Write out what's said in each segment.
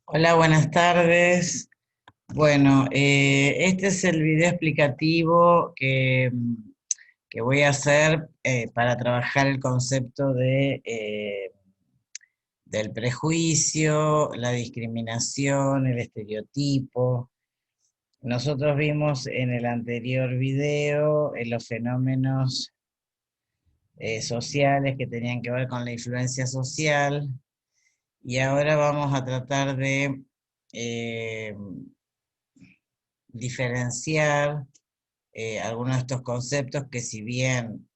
Hola, buenas tardes. Bueno, este es el video explicativo que voy a hacer para trabajar el concepto del prejuicio, la discriminación, el estereotipo. Nosotros vimos en el anterior video los fenómenos sociales que tenían que ver con la influencia social y ahora vamos a tratar de eh, diferenciar algunos de estos conceptos que si bien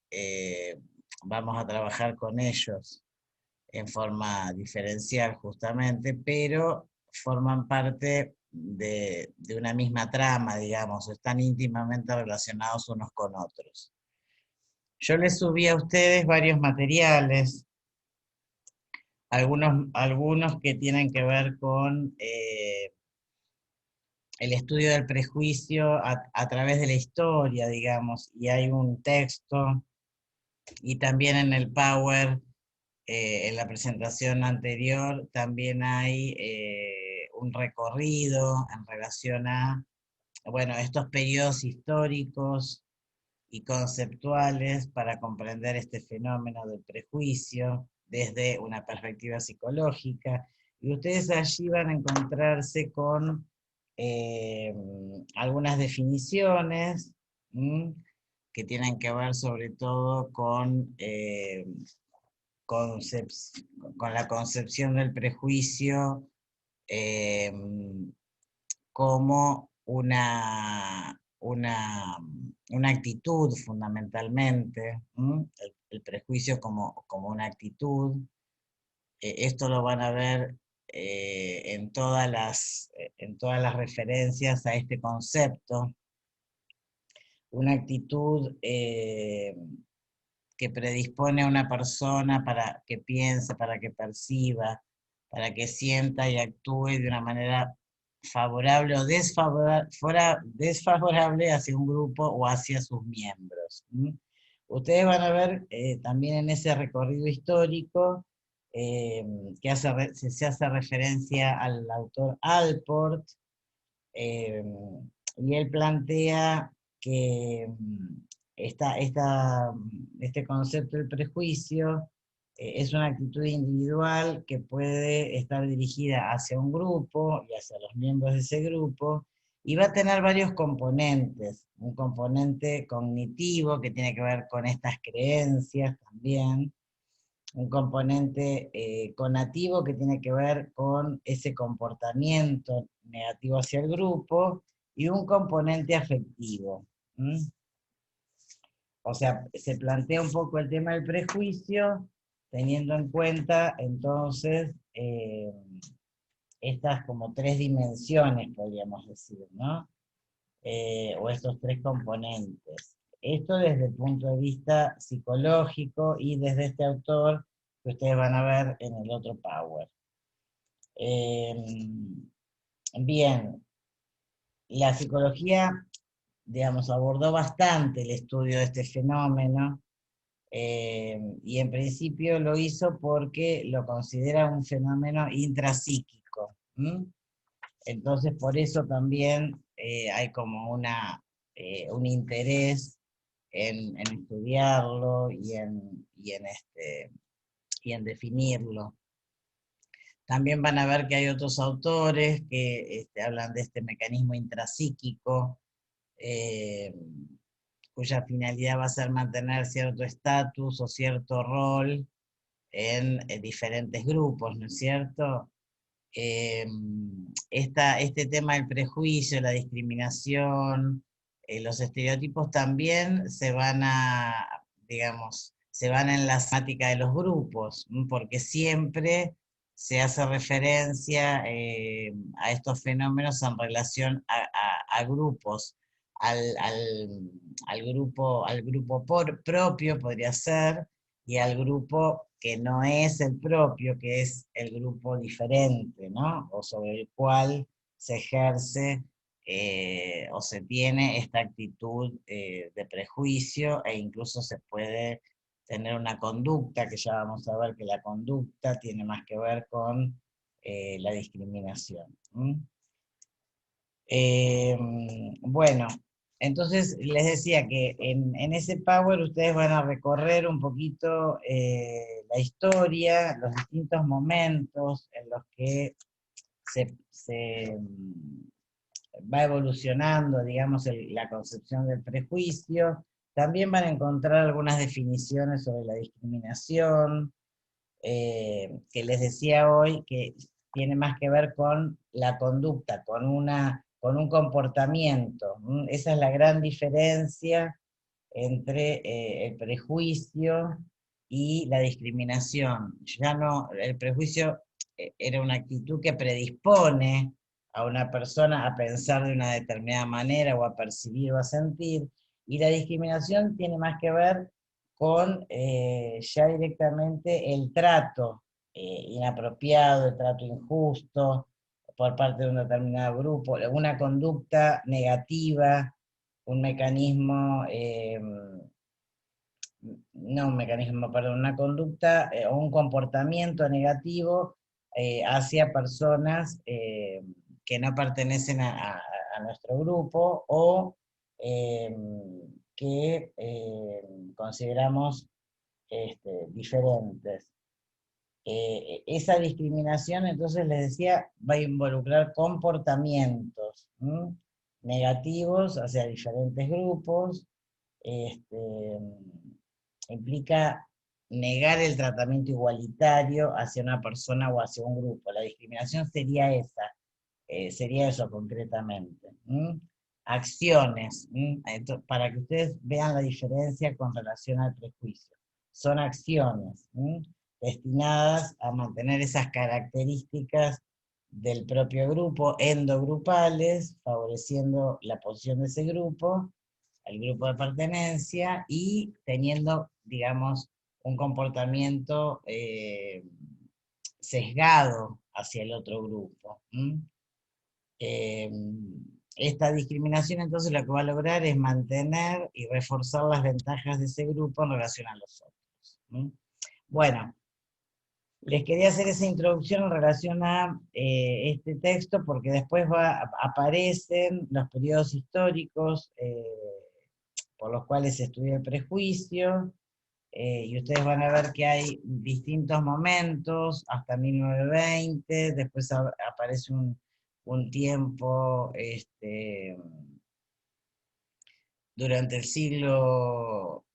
vamos a trabajar con ellos en forma diferencial justamente, pero forman parte de una misma trama, digamos, están íntimamente relacionados unos con otros. Yo les subí a ustedes varios materiales, algunos que tienen que ver con el estudio del prejuicio a través de la historia, digamos, y hay un texto, y también en el Power, en la presentación anterior, también hay un recorrido en relación a, bueno, estos periodos históricos y conceptuales para comprender este fenómeno del prejuicio desde una perspectiva psicológica. Y ustedes allí van a encontrarse con eh, algunas definiciones ¿m? Que tienen que ver sobre todo con la concepción del prejuicio eh, como una actitud fundamentalmente, el prejuicio como una actitud. Esto lo van a ver en todas las referencias a este concepto, una actitud que predispone a una persona para que piense, para que perciba, para que sienta y actúe de una manera favorable o desfavorable hacia un grupo o hacia sus miembros. Ustedes van a ver también en ese recorrido histórico eh, que se hace referencia al autor Alport, eh, y él plantea que este concepto del prejuicio es una actitud individual que puede estar dirigida hacia un grupo y hacia los miembros de ese grupo, y va a tener varios componentes. Un componente cognitivo que tiene que ver con estas creencias también, un componente conativo que tiene que ver con ese comportamiento negativo hacia el grupo, y un componente afectivo. ¿Mm? O sea, se plantea un poco el tema del prejuicio, teniendo en cuenta entonces estas como tres dimensiones, podríamos decir, ¿no? O estos tres componentes. Esto desde el punto de vista psicológico y desde este autor que ustedes van a ver en el otro Power. Eh, Bien, la psicología, digamos, abordó bastante el estudio de este fenómeno, y en principio lo hizo porque lo considera un fenómeno intrapsíquico. Entonces, por eso también hay como un interés en estudiarlo y en definirlo. También van a ver que hay otros autores que hablan de este mecanismo intrapsíquico, eh, cuya finalidad va a ser mantener cierto estatus o cierto rol en diferentes grupos, ¿no es cierto? eh, este tema del prejuicio, la discriminación, los estereotipos también digamos, se van en la temática de los grupos, porque siempre se hace referencia a estos fenómenos en relación a grupos, al, al, al grupo propio podría ser, y al grupo que no es el propio, que es el grupo diferente, ¿no? O sobre el cual se ejerce o se tiene esta actitud de prejuicio, e incluso se puede tener una conducta, que ya vamos a ver que la conducta tiene más que ver con la discriminación. Bueno, entonces les decía que en ese Power ustedes van a recorrer un poquito la historia, los distintos momentos en los que va evolucionando, digamos, la concepción del prejuicio. También van a encontrar algunas definiciones sobre la discriminación, que les decía hoy, que tiene más que ver con la conducta, con un comportamiento. Esa es la gran diferencia entre el prejuicio y la discriminación. Ya no, el prejuicio era una actitud que predispone a una persona a pensar de una determinada manera o a percibir o a sentir, y la discriminación tiene más que ver con ya directamente el trato inapropiado, el trato injusto por parte de un determinado grupo, una conducta negativa, un mecanismo, no un mecanismo, perdón, una conducta o un comportamiento negativo hacia personas que no pertenecen a nuestro grupo o eh, que consideramos diferentes. Esa discriminación, entonces les decía, va a involucrar comportamientos negativos hacia diferentes grupos, implica negar el tratamiento igualitario hacia una persona o hacia un grupo. La discriminación sería esa, sería eso concretamente. Acciones, para que ustedes vean la diferencia con relación al prejuicio. Son acciones destinadas a mantener esas características del propio grupo, endogrupales, favoreciendo la posición de ese grupo, el grupo de pertenencia, y teniendo, digamos, un comportamiento sesgado hacia el otro grupo. Esta discriminación entonces lo que va a lograr es mantener y reforzar las ventajas de ese grupo en relación a los otros. Bueno, les quería hacer esa introducción en relación a este texto porque después aparecen los periodos históricos por los cuales se estudia el prejuicio, y ustedes van a ver que hay distintos momentos, hasta 1920, después aparece un tiempo durante el siglo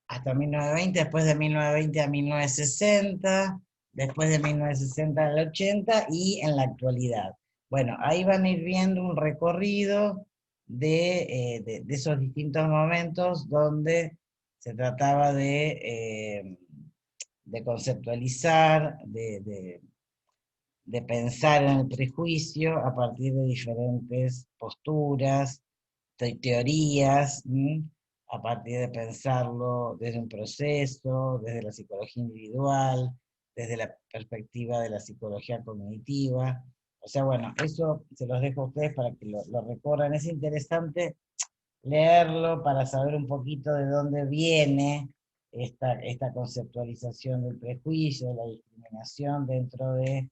hasta 1920, después de 1920 a 1960, después de 1960 al 80 y en la actualidad. Bueno, ahí van a ir viendo un recorrido de esos distintos momentos donde se trataba de conceptualizar, de pensar en el prejuicio a partir de diferentes posturas, teorías, a partir de pensarlo desde un proceso, desde la psicología individual, desde la perspectiva de la psicología cognitiva. O sea, bueno, eso se los dejo a ustedes para que lo recorran. Es interesante leerlo para saber un poquito de dónde viene esta conceptualización del prejuicio, de la discriminación dentro de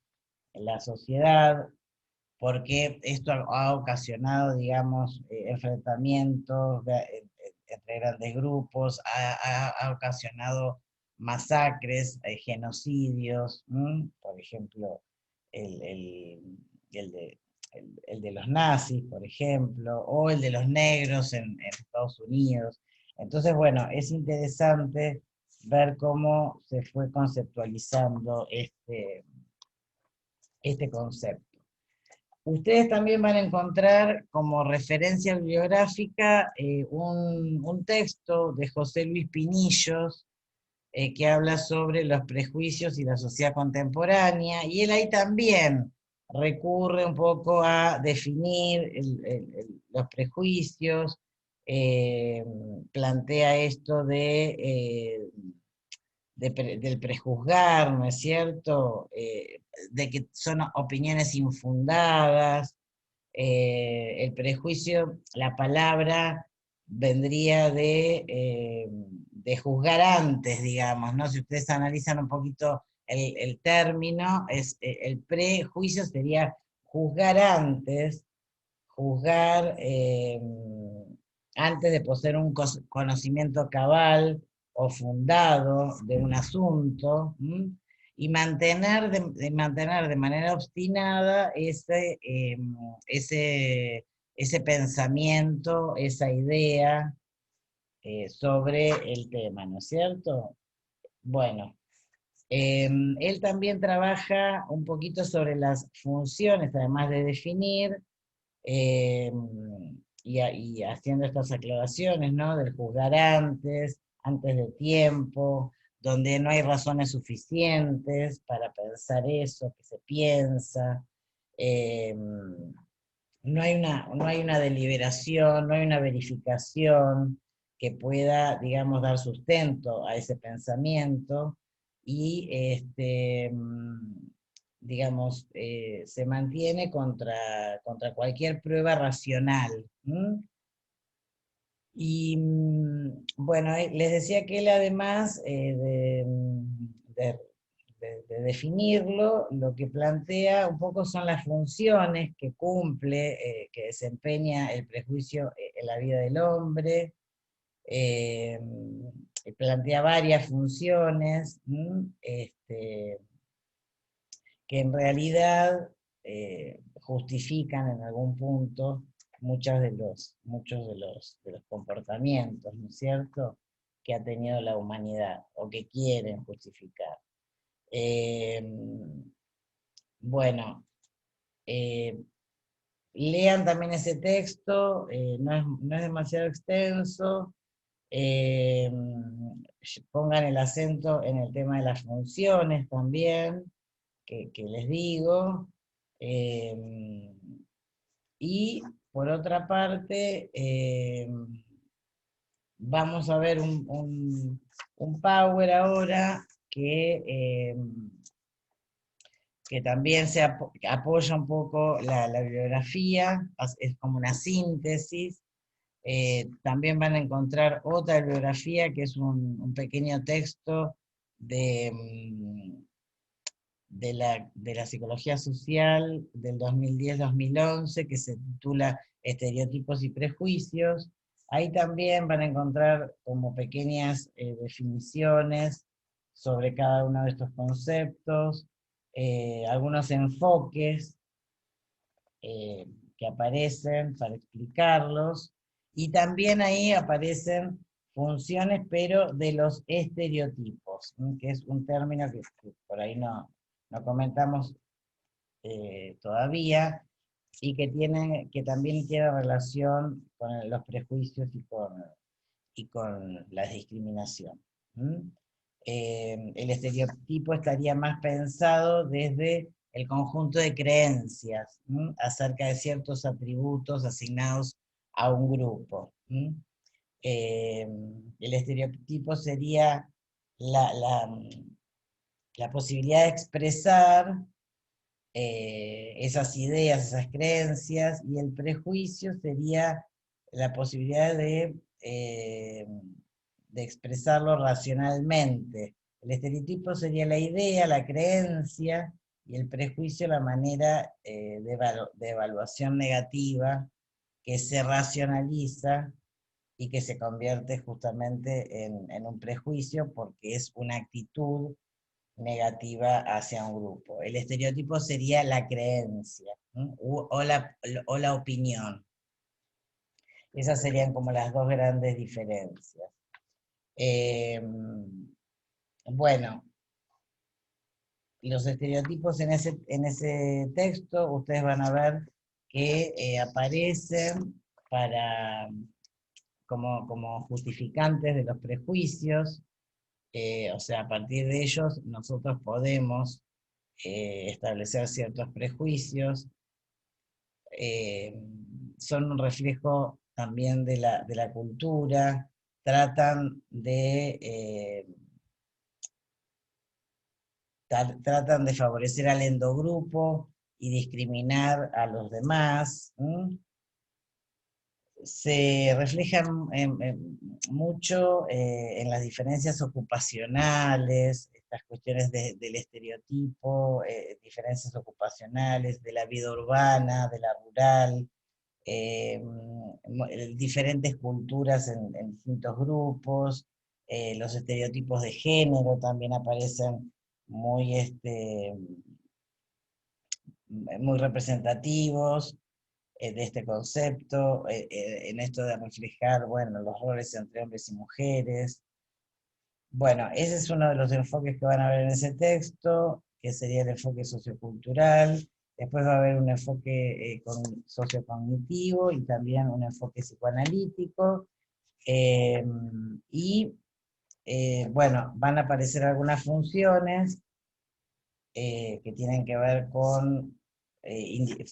la sociedad, porque esto ha ocasionado, digamos, enfrentamientos entre grandes grupos, ha ocasionado masacres, genocidios, por ejemplo, el, el, el de, el de los nazis, por ejemplo, o el de los negros en Estados Unidos. Entonces, bueno, es interesante ver cómo se fue conceptualizando este concepto. Ustedes también van a encontrar como referencia bibliográfica un texto de José Luis Pinillos que habla sobre los prejuicios y la sociedad contemporánea, y él ahí también recurre un poco a definir los prejuicios, plantea esto del prejuzgar, ¿no es cierto? De que son opiniones infundadas. El prejuicio, la palabra vendría de juzgar antes, digamos, ¿no? Si ustedes analizan un poquito el término, el prejuicio sería juzgar antes, juzgar antes de poseer un conocimiento cabal o fundado de un asunto, y mantener de manera obstinada ese pensamiento, esa idea sobre el tema, ¿no es cierto? Bueno, él también trabaja un poquito sobre las funciones, además de definir, eh, y haciendo estas aclaraciones, ¿no? Del juzgar antes de tiempo, donde no hay razones suficientes para pensar eso que se piensa. eh, no hay una deliberación, no hay una verificación que pueda, digamos, dar sustento a ese pensamiento y, digamos, se mantiene contra cualquier prueba racional. Y bueno, les decía que él además de, de definirlo, lo que plantea un poco son las funciones que cumple, que desempeña el prejuicio en la vida del hombre. eh, Plantea varias funciones, que en realidad justifican en algún punto muchos de los comportamientos, ¿no es cierto?, que ha tenido la humanidad, o que quieren justificar. Eh, bueno, eh, lean también ese texto, no es demasiado extenso. eh, Pongan el acento en el tema de las funciones también, que les digo. eh, y por otra parte, vamos a ver un power ahora que también apoya un poco la bibliografía, es como una síntesis. También van a encontrar otra bibliografía que es un pequeño texto de, de la psicología social del 2010-2011 que se titula Estereotipos y Prejuicios. Ahí también van a encontrar como pequeñas definiciones sobre cada uno de estos conceptos, algunos enfoques eh, que aparecen para explicarlos, y también ahí aparecen funciones, pero de los estereotipos, que es un término que por ahí no comentamos todavía, y que también tiene relación con los prejuicios y con la discriminación. El estereotipo estaría más pensado desde el conjunto de creencias acerca de ciertos atributos asignados a un grupo. El estereotipo sería la, la, la posibilidad de expresar esas ideas, esas creencias, y el prejuicio sería la posibilidad de expresarlo racionalmente. El estereotipo sería la idea, la creencia, y el prejuicio la manera de evaluación negativa que se racionaliza y que se convierte justamente en un prejuicio porque es una actitud negativa hacia un grupo. El estereotipo sería la creencia, o la opinión. Esas serían como las dos grandes diferencias. Eh, bueno, los estereotipos en ese texto, ustedes van a ver que aparecen como justificantes de los prejuicios. O sea, a partir de ellos nosotros podemos establecer ciertos prejuicios. eh, Son un reflejo también de la cultura, tratan de favorecer al endogrupo y discriminar a los demás. se reflejan mucho en las diferencias ocupacionales, estas cuestiones del estereotipo, diferencias ocupacionales, de la vida urbana, de la rural, diferentes culturas en distintos grupos, los estereotipos de género también aparecen muy, muy representativos de este concepto, en esto de reflejar, bueno, los roles entre hombres y mujeres. Bueno, ese es uno de los enfoques que van a ver en ese texto, que sería el enfoque sociocultural. Después va a haber un enfoque sociocognitivo y también un enfoque psicoanalítico. eh, y bueno, van a aparecer algunas funciones que tienen que ver con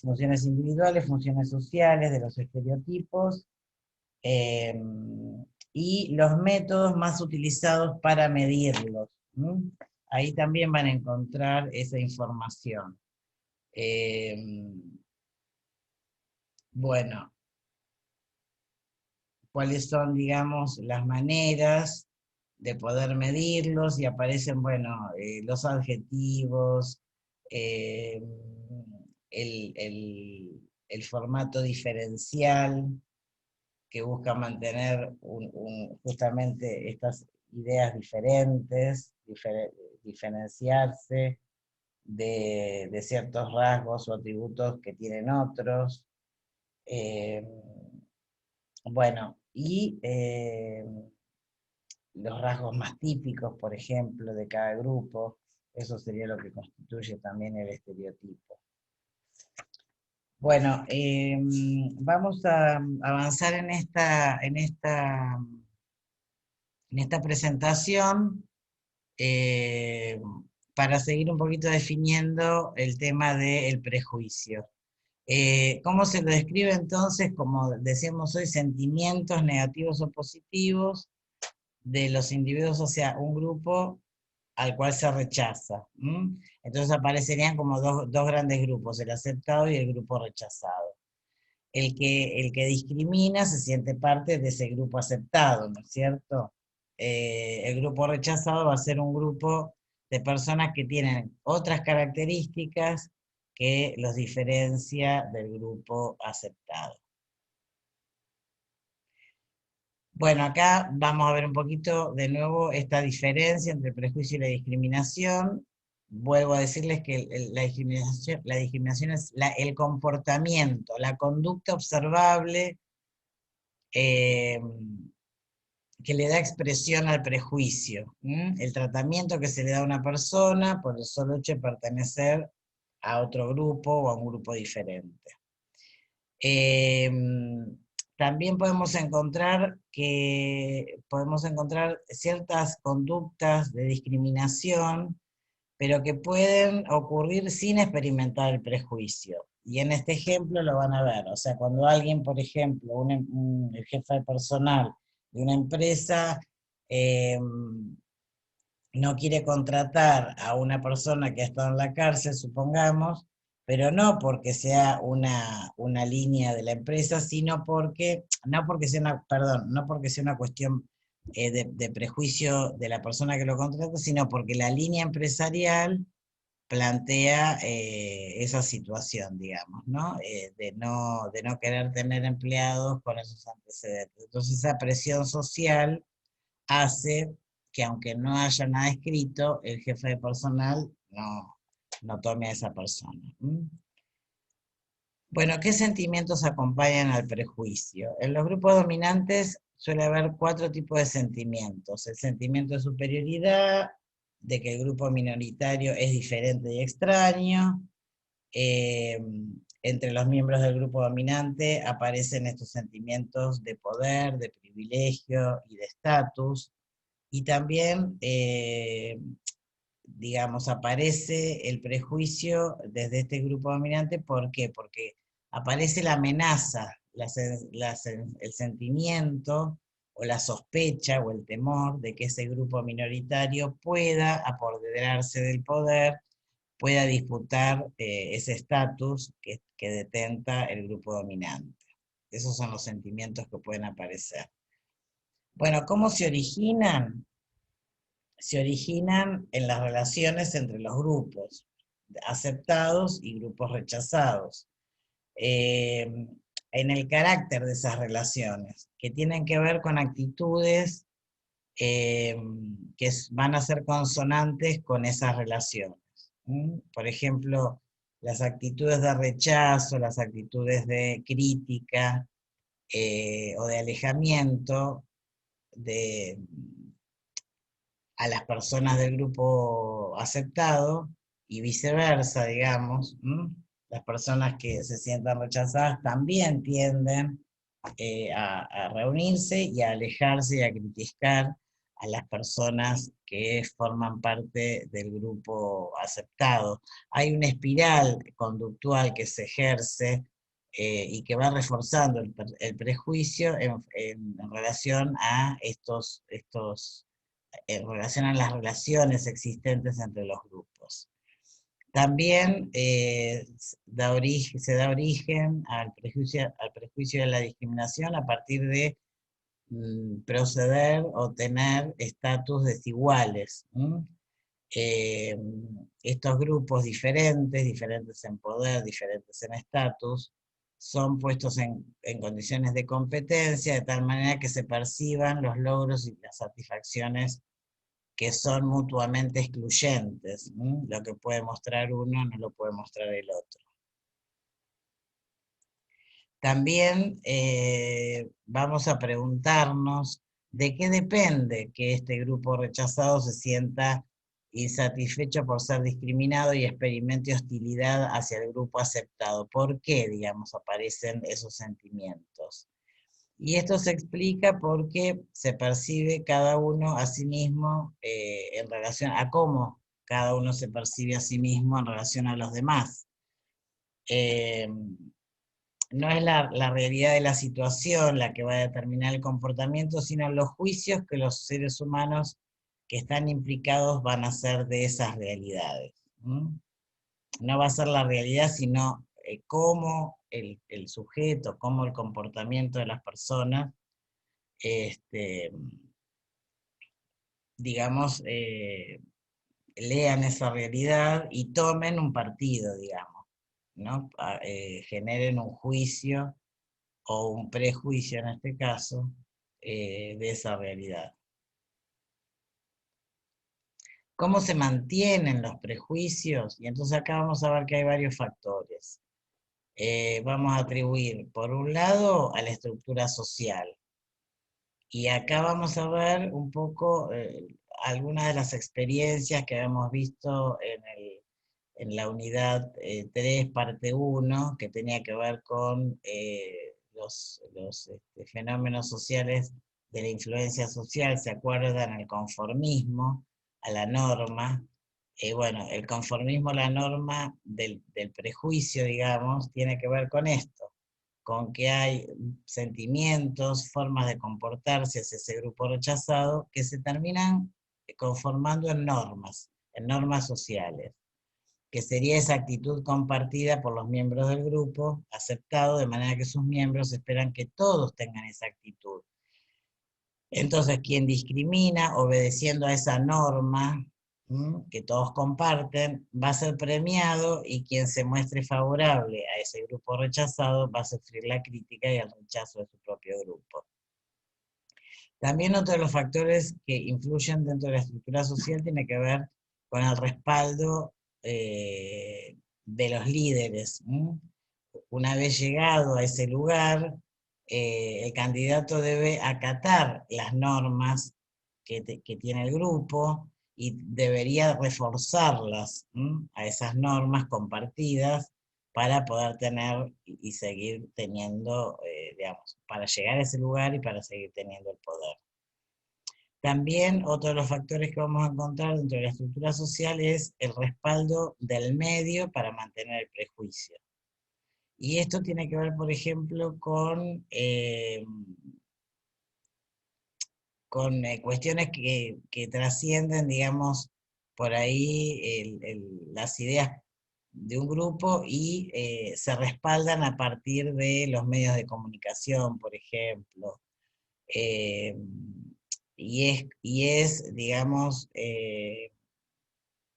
funciones individuales, funciones sociales de los estereotipos, eh, y los métodos más utilizados para medirlos. ¿Mm? Ahí también van a encontrar esa información. Eh, bueno, cuáles son, digamos, las maneras de poder medirlos, y aparecen, bueno, los adjetivos, eh, el formato diferencial, que busca mantener justamente estas ideas diferentes, diferenciarse de ciertos rasgos o atributos que tienen otros. Eh, bueno, y los rasgos más típicos, por ejemplo, de cada grupo, eso sería lo que constituye también el estereotipo. Bueno, vamos a avanzar en esta presentación, eh, para seguir un poquito definiendo el tema del prejuicio. ¿Cómo se lo describe entonces? Como decíamos hoy, sentimientos negativos o positivos de los individuos, o sea, un grupo al cual se rechaza. ¿M? Entonces aparecerían como dos grandes grupos, el aceptado y el grupo rechazado. El que discrimina se siente parte de ese grupo aceptado, ¿no es cierto? El grupo rechazado va a ser un grupo de personas que tienen otras características que los diferencia del grupo aceptado. Bueno, acá vamos a ver un poquito de nuevo esta diferencia entre el prejuicio y la discriminación. Vuelvo a decirles que la discriminación es el comportamiento, la conducta observable, eh, que le da expresión al prejuicio, el tratamiento que se le da a una persona por el solo hecho de pertenecer a otro grupo o a un grupo diferente. Eh, También podemos encontrar ciertas conductas de discriminación, pero que pueden ocurrir sin experimentar el prejuicio. Y en este ejemplo lo van a ver. O sea, cuando alguien, por ejemplo, el jefe de personal de una empresa, eh, no quiere contratar a una persona que ha estado en la cárcel, supongamos, pero no porque sea una línea de la empresa, sino porque, no porque sea una, perdón, no porque sea una cuestión de prejuicio de la persona que lo contrata, sino porque la línea empresarial plantea esa situación, digamos, ¿no? De no querer tener empleados con esos antecedentes. Entonces esa presión social hace que, aunque no haya nada escrito, el jefe de personal no tome a esa persona. Bueno, ¿qué sentimientos acompañan al prejuicio? En los grupos dominantes suele haber 4 tipos de sentimientos. El sentimiento de superioridad, de que el grupo minoritario es diferente y extraño. eh, Entre los miembros del grupo dominante aparecen estos sentimientos de poder, de privilegio y de estatus. Y también, digamos, aparece el prejuicio desde este grupo dominante. ¿Por qué? Porque aparece la amenaza, el sentimiento o la sospecha o el temor de que ese grupo minoritario pueda apoderarse del poder, pueda disputar ese estatus que detenta el grupo dominante. Esos son los sentimientos que pueden aparecer. Bueno, ¿cómo se originan? Se originan en las relaciones entre los grupos aceptados y grupos rechazados. Eh, en el carácter de esas relaciones, que tienen que ver con actitudes que van a ser consonantes con esas relaciones. Por ejemplo, las actitudes de rechazo, las actitudes de crítica o de alejamiento de, a las personas del grupo aceptado y viceversa, digamos. Las personas que se sientan rechazadas también tienden a reunirse y a alejarse y a criticar a las personas que forman parte del grupo aceptado. Hay una espiral conductual que se ejerce y que va reforzando el prejuicio en relación a en relación a las relaciones existentes entre los grupos. También se da origen al prejuicio de la discriminación a partir de proceder o tener estatus desiguales. Eh, Estos grupos diferentes en poder, diferentes en estatus, son puestos en condiciones de competencia de tal manera que se perciban los logros y las satisfacciones que son mutuamente excluyentes. Lo que puede mostrar uno no lo puede mostrar el otro. También vamos a preguntarnos de qué depende que este grupo rechazado se sienta insatisfecho por ser discriminado y experimente hostilidad hacia el grupo aceptado. ¿Por qué, digamos, aparecen esos sentimientos? Y esto se explica porque se percibe cada uno a sí mismo en relación a cómo cada uno se percibe a sí mismo en relación a los demás. Eh, no es la realidad de la situación la que va a determinar el comportamiento, sino los juicios que los seres humanos que están implicados van a hacer de esas realidades. No va a ser la realidad, sino cómo el sujeto, cómo el comportamiento de las personas este, digamos, lean esa realidad y tomen un partido, digamos, ¿no? Generen un juicio o un prejuicio en este caso de esa realidad. ¿Cómo se mantienen los prejuicios? Y entonces acá vamos a ver que hay varios factores. Vamos a atribuir, por un lado, a la estructura social. Y acá vamos a ver un poco algunas de las experiencias que habíamos visto en la unidad 3, parte 1, que tenía que ver con los fenómenos sociales de la influencia social, ¿se acuerdan? El conformismo a la norma. Bueno, el conformismo a la norma del prejuicio, digamos, tiene que ver con esto, con que hay sentimientos, formas de comportarse hacia ese grupo rechazado que se terminan conformando en normas sociales, que sería esa actitud compartida por los miembros del grupo, aceptado, de manera que sus miembros esperan que todos tengan esa actitud. Entonces, quien discrimina, obedeciendo a esa norma que todos comparten, va a ser premiado, y quien se muestre favorable a ese grupo rechazado va a sufrir la crítica y el rechazo de su propio grupo. También otro de los factores que influyen dentro de la estructura social tiene que ver con el respaldo de los líderes. Una vez llegado a ese lugar, el candidato debe acatar las normas que tiene el grupo y debería reforzarlas a esas normas compartidas para poder tener y seguir teniendo, digamos, para llegar a ese lugar y para seguir teniendo el poder. También otro de los factores que vamos a encontrar dentro de la estructura social es el respaldo del medio para mantener el prejuicio. Y esto tiene que ver, por ejemplo, con cuestiones que trascienden, digamos, por ahí las ideas de un grupo y se respaldan a partir de los medios de comunicación, por ejemplo. Eh, digamos,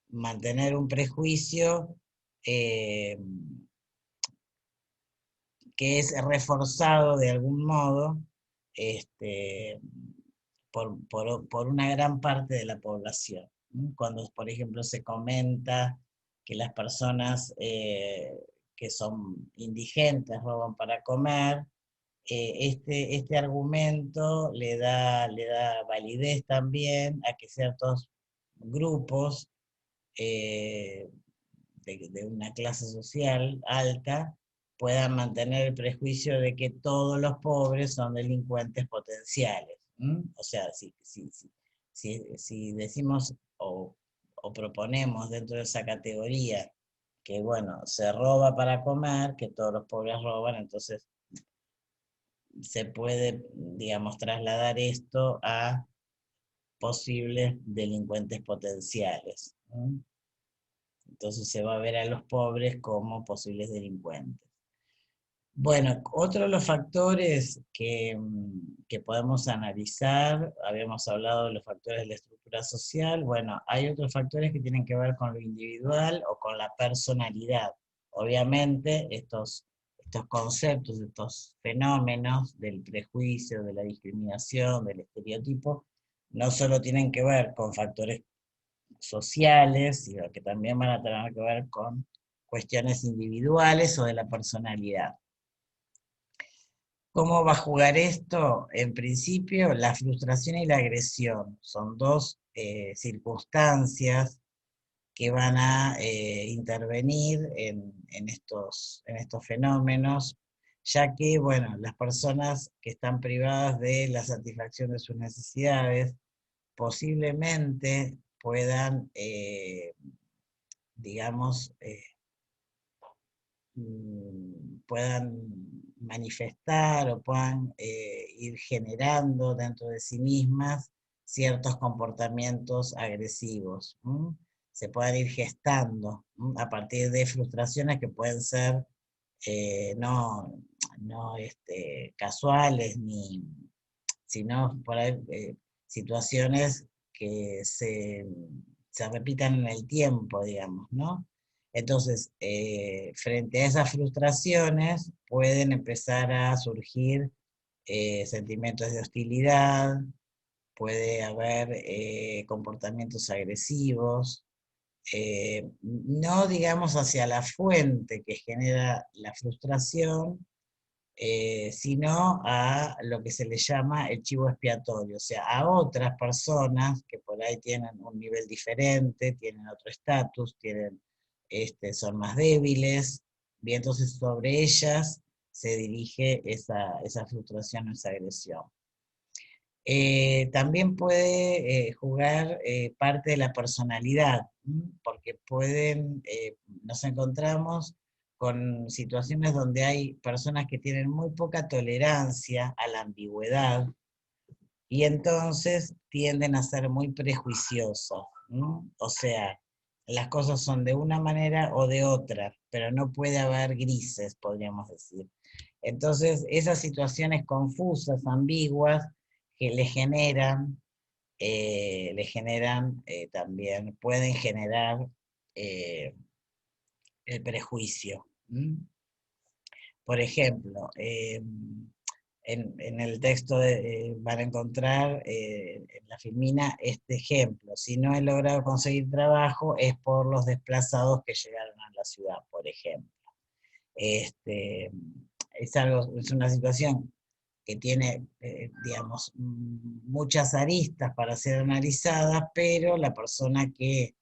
mantener un prejuicio eh, que es reforzado de algún modo este, por una gran parte de la población. ¿No? Cuando, por ejemplo, se comenta que las personas que son indigentes roban para comer, este argumento le da validez también a que ciertos grupos eh, de una clase social alta puedan mantener el prejuicio de que todos los pobres son delincuentes potenciales. ¿M? O sea, si decimos o proponemos dentro de esa categoría que, bueno, se roba para comer, que todos los pobres roban, entonces se puede, digamos, trasladar esto a posibles delincuentes potenciales. ¿No? Entonces se va a ver a los pobres como posibles delincuentes. Bueno, otro de los factores que podemos analizar, habíamos hablado de los factores de la estructura social, bueno, hay otros factores que tienen que ver con lo individual o con la personalidad. Obviamente, estos conceptos, estos fenómenos del prejuicio, de la discriminación, del estereotipo, no solo tienen que ver con factores sociales, sino que también van a tener que ver con cuestiones individuales o de la personalidad. ¿Cómo va a jugar esto? En principio, la frustración y la agresión son dos circunstancias que van a intervenir en estos fenómenos, ya que, bueno, las personas que están privadas de la satisfacción de sus necesidades posiblemente puedan, digamos, puedan manifestar o puedan ir generando dentro de sí mismas ciertos comportamientos agresivos. Se puedan ir gestando a partir de frustraciones que pueden ser no casuales, sino por ahí, situaciones que se repitan en el tiempo, digamos, ¿no? Entonces, frente a esas frustraciones, pueden empezar a surgir sentimientos de hostilidad, puede haber comportamientos agresivos, no digamos hacia la fuente que genera la frustración, sino a lo que se le llama el chivo expiatorio, o sea, a otras personas que por ahí tienen un nivel diferente, tienen otro estatus, son más débiles, y entonces sobre ellas se dirige esa frustración o esa agresión. También puede jugar parte de la personalidad, porque nos encontramos con situaciones donde hay personas que tienen muy poca tolerancia a la ambigüedad y entonces tienden a ser muy prejuiciosos. O sea, las cosas son de una manera o de otra, pero no puede haber grises, podríamos decir. Entonces, esas situaciones confusas, ambiguas, que también, pueden generar eh, el prejuicio. Por ejemplo, en el texto van a encontrar en la filmina este ejemplo: si no he logrado conseguir trabajo es por los desplazados que llegaron a la ciudad, por ejemplo. Es una situación que tiene, digamos, muchas aristas para ser analizadas, pero la persona que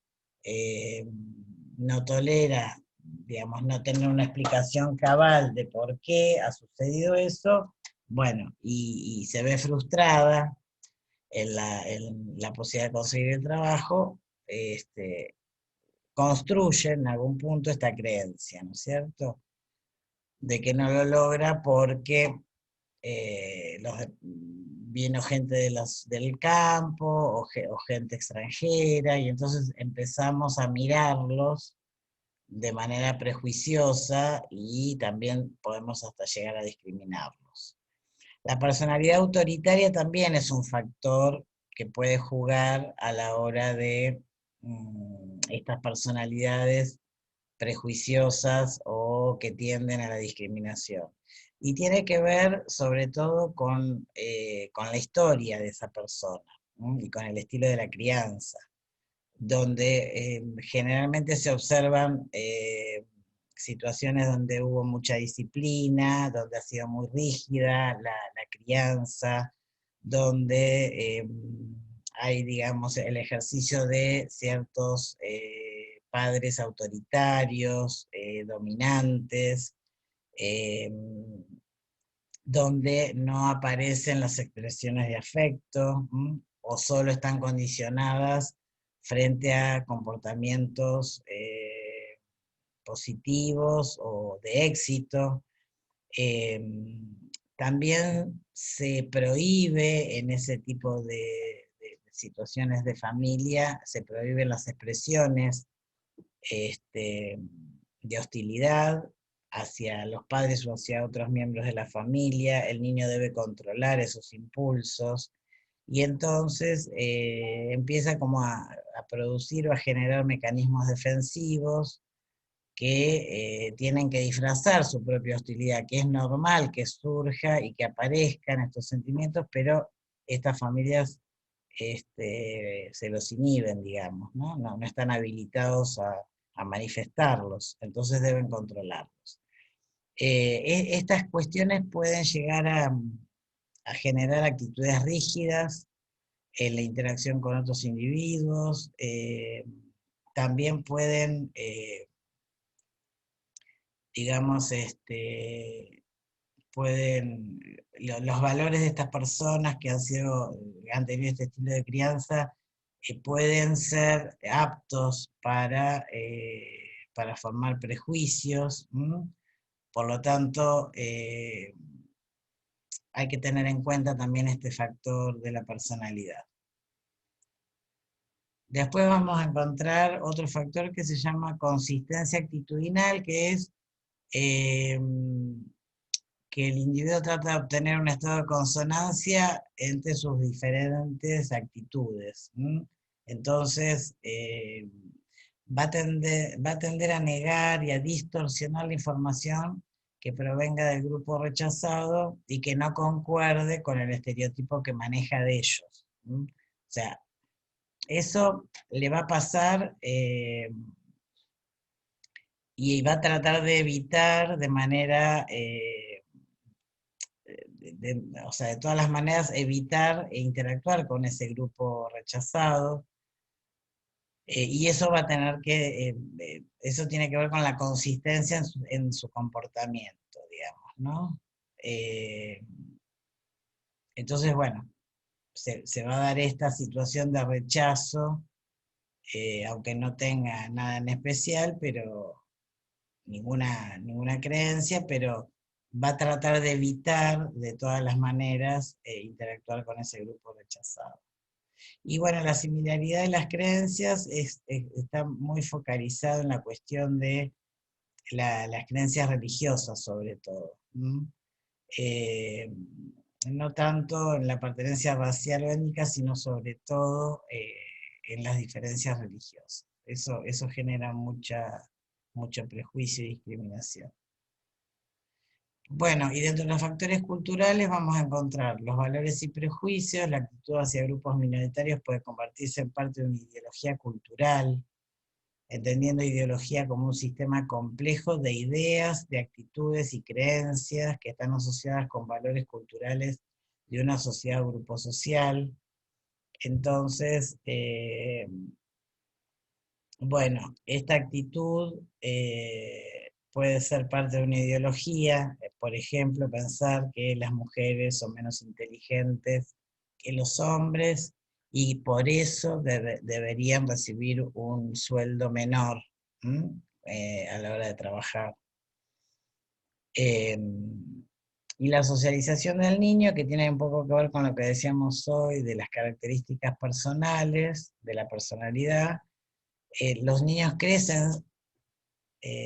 no tolera, digamos, no tener una explicación cabal de por qué ha sucedido eso, bueno, y se ve frustrada en la posibilidad de conseguir el trabajo, construye en algún punto esta creencia, ¿no es cierto?, de que no lo logra porque vino gente del campo o gente extranjera, y entonces empezamos a mirarlos de manera prejuiciosa y también podemos hasta llegar a discriminarlos. La personalidad autoritaria también es un factor que puede jugar a la hora de estas personalidades prejuiciosas o que tienden a la discriminación. Y tiene que ver sobre todo con la historia de esa persona, ¿no? Y con el estilo de la crianza, donde generalmente se observan situaciones donde hubo mucha disciplina, donde ha sido muy rígida la crianza, donde hay, digamos, el ejercicio de ciertos padres autoritarios, dominantes, eh, donde no aparecen las expresiones de afecto, o solo están condicionadas frente a comportamientos positivos o de éxito. Eh, También se prohíbe en ese tipo de situaciones de familia, se prohíben las expresiones de hostilidad hacia los padres o hacia otros miembros de la familia. El niño debe controlar esos impulsos, y entonces empieza como a producir o a generar mecanismos defensivos que tienen que disfrazar su propia hostilidad, que es normal que surja y que aparezcan estos sentimientos, pero estas familias se los inhiben, digamos, ¿no? No están habilitados a manifestarlos, entonces deben controlarlos. Estas cuestiones pueden llegar a generar actitudes rígidas en la interacción con otros individuos, también pueden, digamos, los valores de estas personas que han tenido este estilo de crianza, pueden ser aptos para formar prejuicios. Por lo tanto, hay que tener en cuenta también este factor de la personalidad. Después vamos a encontrar otro factor que se llama consistencia actitudinal, que es eh, que el individuo trata de obtener un estado de consonancia entre sus diferentes actitudes. Entonces, va a tender a negar y a distorsionar la información que provenga del grupo rechazado y que no concuerde con el estereotipo que maneja de ellos. O sea, eso le va a pasar y va a tratar de evitar de manera o sea, de todas las maneras, evitar e interactuar con ese grupo rechazado. Y eso va a tener eso tiene que ver con la consistencia en su comportamiento, digamos, ¿no? Eh, entonces, bueno, se va a dar esta situación de rechazo, aunque no tenga nada en especial, pero ninguna creencia, pero va a tratar de evitar de todas las maneras interactuar con ese grupo rechazado. Y bueno, la similaridad de las creencias está muy focalizado en la cuestión de las creencias religiosas, sobre todo. Eh, no tanto en la pertenencia racial o étnica, sino sobre todo en las diferencias religiosas. Eso genera mucho prejuicio y discriminación. Bueno, y dentro de los factores culturales vamos a encontrar los valores y prejuicios. La actitud hacia grupos minoritarios puede convertirse en parte de una ideología cultural, entendiendo ideología como un sistema complejo de ideas, de actitudes y creencias que están asociadas con valores culturales de una sociedad o grupo social. Entonces, bueno, esta actitud puede ser parte de una ideología, por ejemplo, pensar que las mujeres son menos inteligentes que los hombres y por eso deberían recibir un sueldo menor a la hora de trabajar. Eh, y la socialización del niño, que tiene un poco que ver con lo que decíamos hoy, de las características personales, de la personalidad. Los niños crecen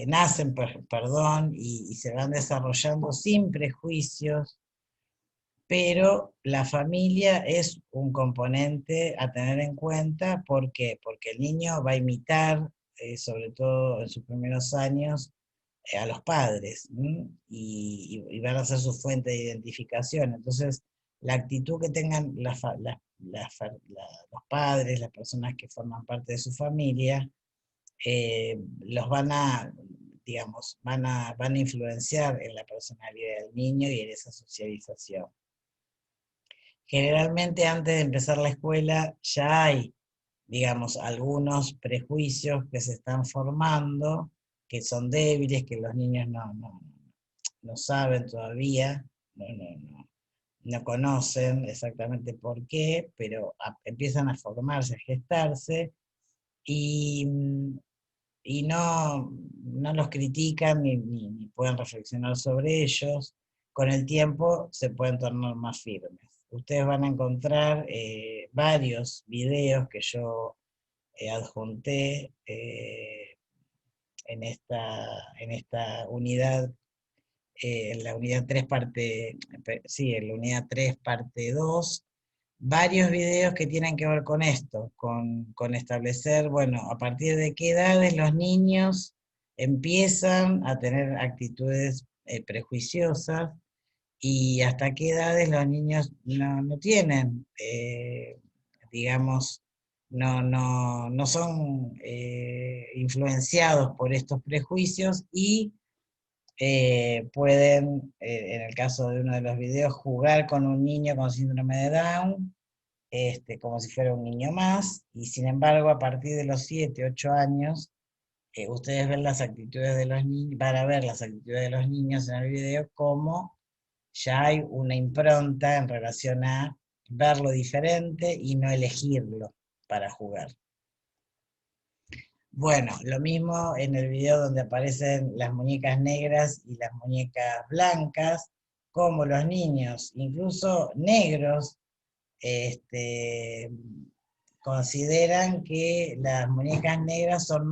nacen, perdón, y se van desarrollando sin prejuicios, pero la familia es un componente a tener en cuenta. ¿Por qué? Porque el niño va a imitar, sobre todo en sus primeros años, a los padres, ¿m? Y van a ser su fuente de identificación. Entonces, la actitud que tengan los padres, las personas que forman parte de su familia, los van a, digamos, van a influenciar en la personalidad del niño y en esa socialización. Generalmente antes de empezar la escuela ya hay, digamos, algunos prejuicios que se están formando, que son débiles, que los niños no saben todavía, no conocen exactamente por qué, pero empiezan a formarse, a gestarse, y, y no los critican ni pueden reflexionar sobre ellos. Con el tiempo se pueden tornar más firmes. Ustedes van a encontrar varios videos que yo adjunté en esta unidad, en la unidad 3 parte, sí, en la unidad 3 parte 2, varios videos que tienen que ver con esto, con establecer, bueno, a partir de qué edades los niños empiezan a tener actitudes prejuiciosas, y hasta qué edades los niños no tienen, digamos, no son influenciados por estos prejuicios, y pueden, en el caso de uno de los videos, jugar con un niño con síndrome de Down, como si fuera un niño más, y sin embargo, a partir de los 7, 8 años, ustedes ven las actitudes de los niños, van a ver las actitudes de los niños en el video, como ya hay una impronta en relación a verlo diferente y no elegirlo para jugar. Bueno, lo mismo en el video donde aparecen las muñecas negras y las muñecas blancas, como los niños, incluso negros, consideran que las muñecas negras son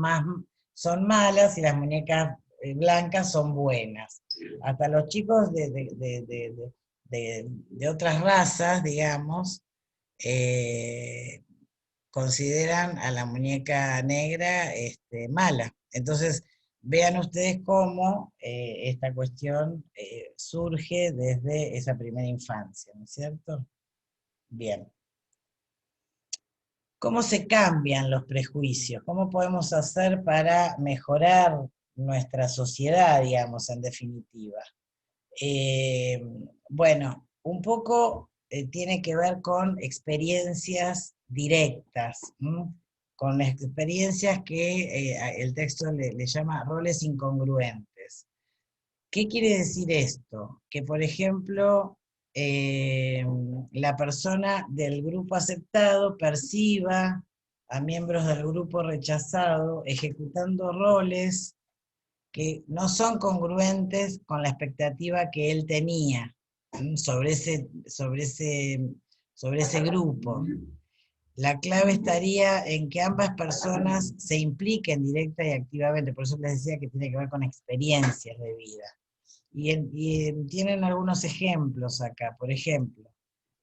malas y las muñecas blancas son buenas. Hasta los chicos de otras razas, digamos, eh, consideran a la muñeca negra mala. Entonces, vean ustedes cómo esta cuestión surge desde esa primera infancia, ¿no es cierto? Bien. ¿Cómo se cambian los prejuicios? ¿Cómo podemos hacer para mejorar nuestra sociedad, digamos, en definitiva? Eh, bueno, un poco tiene que ver con experiencias directas, ¿m? Con experiencias que el texto le llama roles incongruentes. ¿Qué quiere decir esto? Que, por ejemplo, la persona del grupo aceptado perciba a miembros del grupo rechazado ejecutando roles que no son congruentes con la expectativa que él tenía sobre ese grupo. La clave estaría en que ambas personas se impliquen directa y activamente, por eso les decía que tiene que ver con experiencias de vida. Tienen algunos ejemplos acá. Por ejemplo,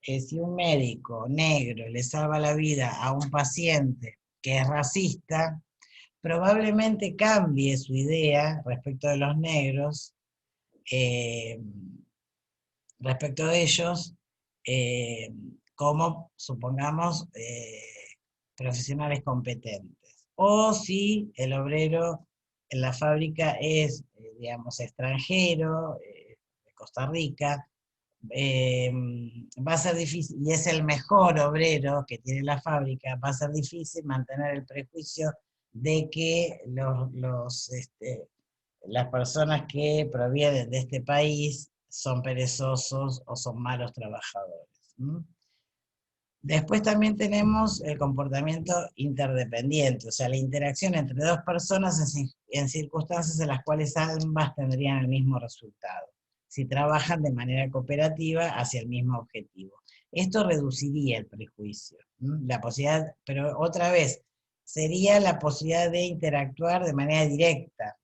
si un médico negro le salva la vida a un paciente que es racista, probablemente cambie su idea respecto de los negros, eh, respecto de ellos, eh, como, supongamos, profesionales competentes. O si el obrero en la fábrica es, digamos, extranjero, de Costa Rica, va a ser difícil, y es el mejor obrero que tiene la fábrica, va a ser difícil mantener el prejuicio de que las personas que provienen de este país son perezosos o son malos trabajadores. Después también tenemos el comportamiento interdependiente, o sea, la interacción entre dos personas en circunstancias en las cuales ambas tendrían el mismo resultado, si trabajan de manera cooperativa hacia el mismo objetivo. Esto reduciría el prejuicio, la posibilidad, pero otra vez, sería la posibilidad de interactuar de manera directa,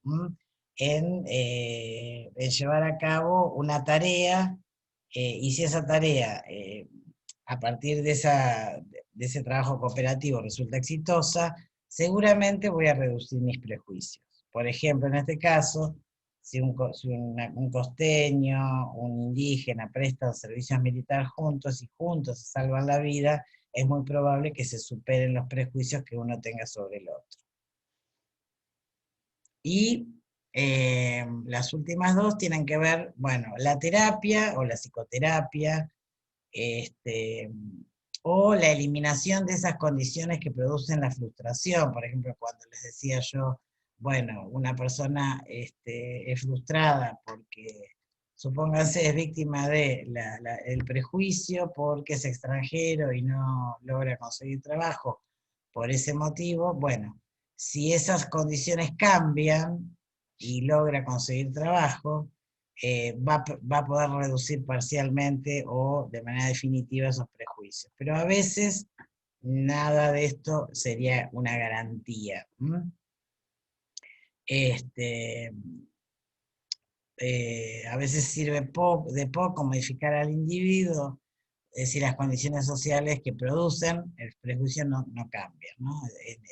en llevar a cabo una tarea, y si esa tarea, a partir de ese trabajo cooperativo, resulta exitosa, seguramente voy a reducir mis prejuicios. Por ejemplo, en este caso, si un costeño, un indígena prestan servicios militares juntos y juntos se salvan la vida, es muy probable que se superen los prejuicios que uno tenga sobre el otro. Y las últimas dos tienen que ver, bueno, la terapia o la psicoterapia, este, o la eliminación de esas condiciones que producen la frustración. Por ejemplo, cuando les decía yo, bueno, una persona es frustrada porque, supónganse, es víctima de el prejuicio porque es extranjero y no logra conseguir trabajo por ese motivo. Bueno, si esas condiciones cambian y logra conseguir trabajo, va a poder reducir parcialmente o de manera definitiva esos prejuicios. Pero a veces nada de esto sería una garantía. Este, a veces sirve de poco modificar al individuo, es decir, las condiciones sociales que producen el prejuicio no cambian, ¿no?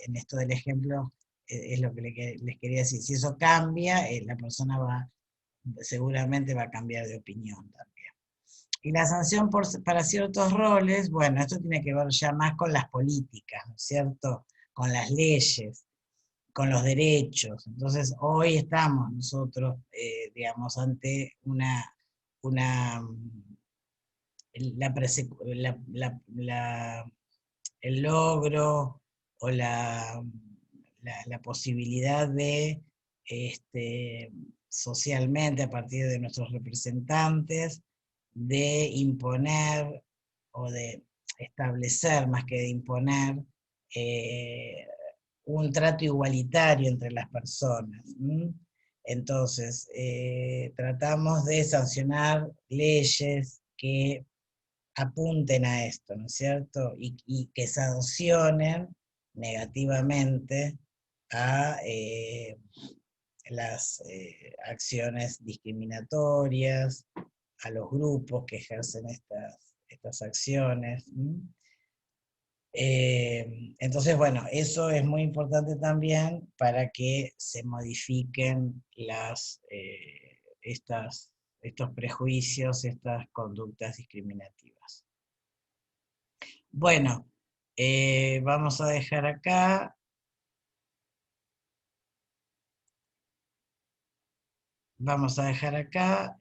En esto del ejemplo es lo que les quería decir. Si eso cambia, la persona seguramente va a cambiar de opinión también. Y la sanción para ciertos roles, bueno, esto tiene que ver ya más con las políticas, ¿no es cierto? Con las leyes, con los derechos. Entonces, hoy estamos nosotros, digamos, ante una la, el logro o la posibilidad de, socialmente, a partir de nuestros representantes, de imponer o de establecer, más que de imponer, eh, un trato igualitario entre las personas. Entonces, tratamos de sancionar leyes que apunten a esto, ¿no es cierto? Y que sancionen negativamente a las acciones discriminatorias, a los grupos que ejercen estas acciones. Entonces, bueno, eso es muy importante también para que se modifiquen estos prejuicios, estas conductas discriminativas. Bueno, vamos a dejar acá. Vamos a dejar acá.